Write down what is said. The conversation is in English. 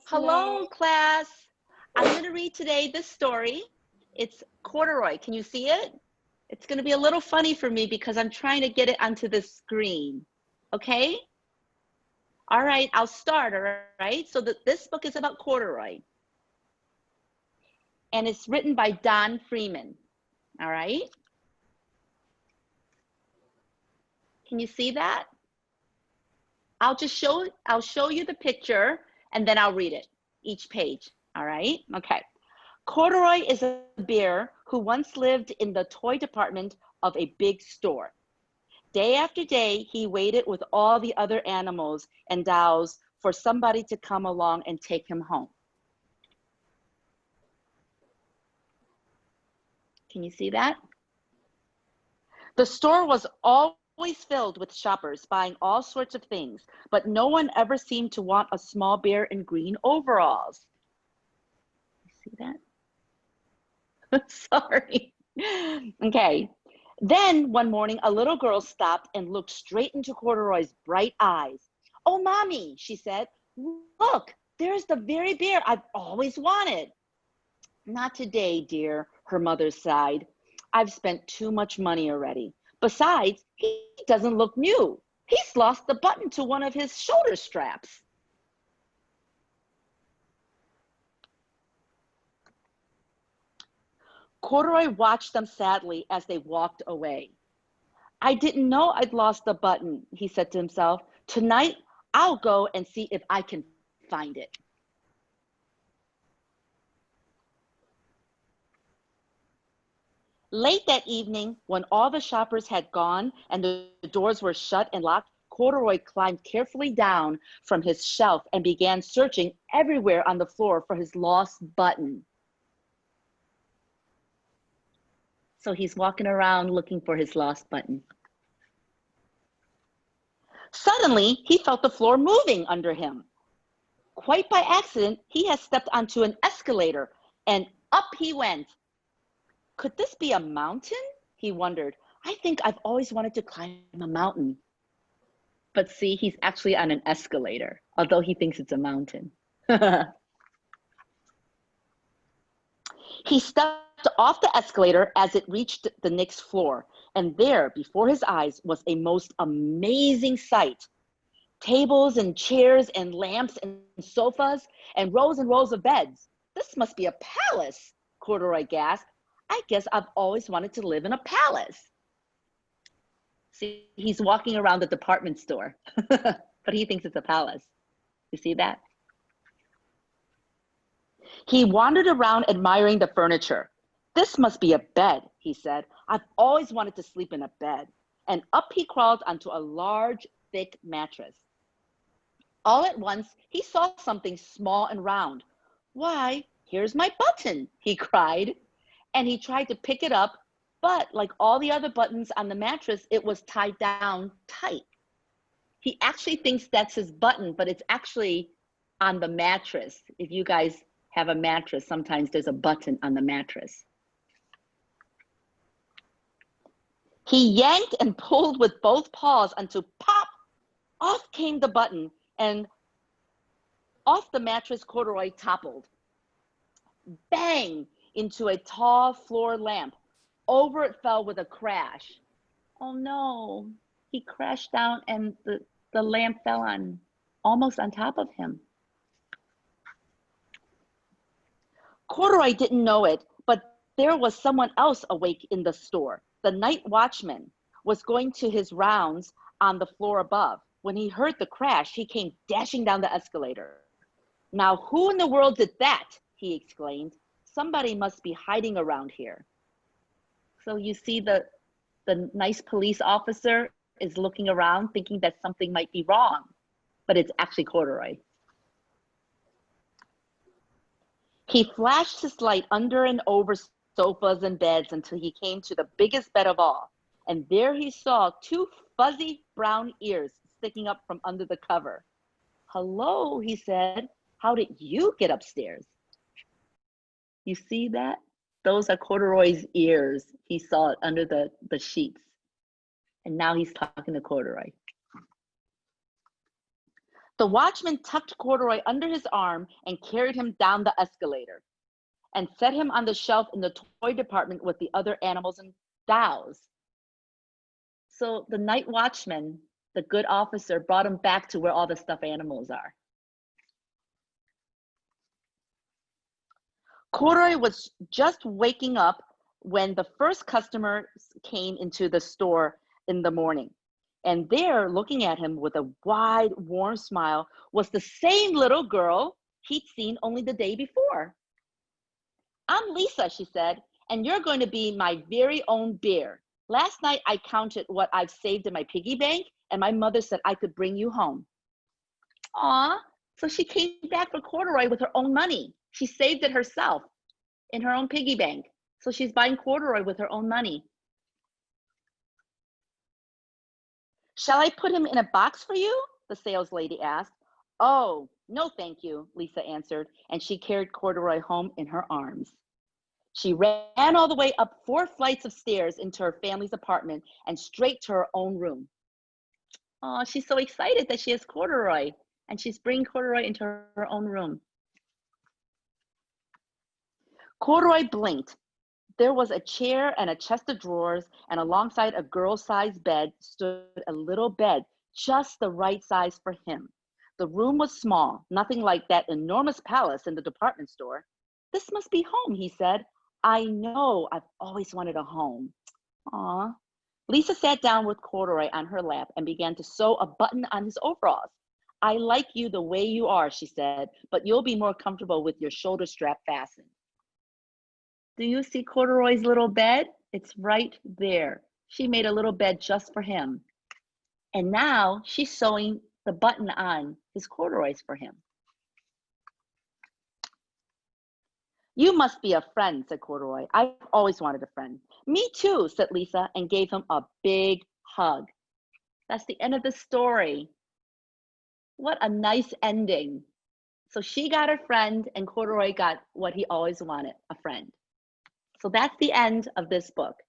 Hello, Leslie. class. I'm going to read today this story. It's Corduroy. Can you see it? It's going to be a little funny for me because I'm trying to get it onto the screen. Okay? All right, I'll start, all right? So this book is about Corduroy. And it's written by Don Freeman. All right? Can you see that? I'll show you the picture and then I'll read it, each page. All right? Okay. Corduroy is a bear who once lived in the toy department of a big store. Day after day, he waited with all the other animals and dolls for somebody to come along and take him home. Can you see that? The store was always filled with shoppers buying all sorts of things, but no one ever seemed to want a small bear in green overalls. You see that? Sorry. Okay. Then one morning, a little girl stopped and looked straight into Corduroy's bright eyes. "Oh, Mommy," she said, "look, there's the very bear I've always wanted." "Not today, dear," her mother sighed. "I've spent too much money already. Besides, he doesn't look new. He's lost the button to one of his shoulder straps." Corduroy watched them sadly as they walked away. "I didn't know I'd lost the button," he said to himself. "Tonight, I'll go and see if I can find it." Late that evening, when all the shoppers had gone and the doors were shut and locked, Corduroy climbed carefully down from his shelf and began searching everywhere on the floor for his lost button. So he's walking around looking for his lost button. Suddenly, he felt the floor moving under him. Quite by accident, he had stepped onto an escalator, and up he went. Could this be a mountain? He wondered. I think I've always wanted to climb a mountain. But see, he's actually on an escalator, although he thinks it's a mountain. He stepped off the escalator as it reached the next floor, and there, before his eyes, was a most amazing sight. Tables and chairs and lamps and sofas and rows of beds. "This must be a palace," Corduroy gasped. "I guess I've always wanted to live in a palace." See, he's walking around the department store, but he thinks it's a palace. You see that? He wandered around admiring the furniture. "This must be a bed," he said. "I've always wanted to sleep in a bed." And up he crawled onto a large, thick mattress. All at once, he saw something small and round. "Why, here's my button," he cried. And he tried to pick it up, but like all the other buttons on the mattress, it was tied down tight. He actually thinks that's his button, but it's actually on the mattress. If you guys have a mattress, sometimes there's a button on the mattress. He yanked and pulled with both paws until pop, off came the button, and off the mattress Corduroy toppled. Bang! Into a tall floor lamp. Over it fell with a crash. Oh no, he crashed down and the lamp fell on, almost on top of him. Corduroy didn't know it, but there was someone else awake in the store. The night watchman was going to his rounds on the floor above. When he heard the crash, he came dashing down the escalator. "Now, who in the world did that?" he exclaimed. "Somebody must be hiding around here." So you see the nice police officer is looking around thinking that something might be wrong, but it's actually Corduroy. He flashed his light under and over sofas and beds until he came to the biggest bed of all. And there he saw two fuzzy brown ears sticking up from under the cover. "Hello," he said. "How did you get upstairs?" You see that? Those are Corduroy's ears. He saw it under the sheets. And now he's talking to Corduroy. The watchman tucked Corduroy under his arm and carried him down the escalator and set him on the shelf in the toy department with the other animals and dolls. So the night watchman, the good officer, brought him back to where all the stuffed animals are. Corduroy was just waking up when the first customer came into the store in the morning. And there, looking at him with a wide, warm smile, was the same little girl he'd seen only the day before. "I'm Lisa," she said, "and you're going to be my very own bear. Last night I counted what I've saved in my piggy bank, and my mother said I could bring you home." Aw, so she came back for Corduroy with her own money. She saved it herself in her own piggy bank. So she's buying Corduroy with her own money. "Shall I put him in a box for you?" the sales lady asked. "Oh, no, thank you," Lisa answered, and she carried Corduroy home in her arms. She ran all the way up 4 flights of stairs into her family's apartment and straight to her own room. Oh, she's so excited that she has Corduroy, and she's bringing Corduroy into her own room. Corduroy blinked. There was a chair and a chest of drawers, and alongside a girl-sized bed stood a little bed, just the right size for him. The room was small, nothing like that enormous palace in the department store. "This must be home," he said. "I know, I've always wanted a home." Aw. Lisa sat down with Corduroy on her lap and began to sew a button on his overalls. "I like you the way you are," she said, "but you'll be more comfortable with your shoulder strap fastened." Do you see Corduroy's little bed? It's right there. She made a little bed just for him. And now she's sewing the button on his corduroys for him. "You must be a friend," said Corduroy. "I've always wanted a friend." "Me too," said Lisa, and gave him a big hug. That's the end of the story. What a nice ending. So she got her friend, and Corduroy got what he always wanted, a friend. So that's the end of this book.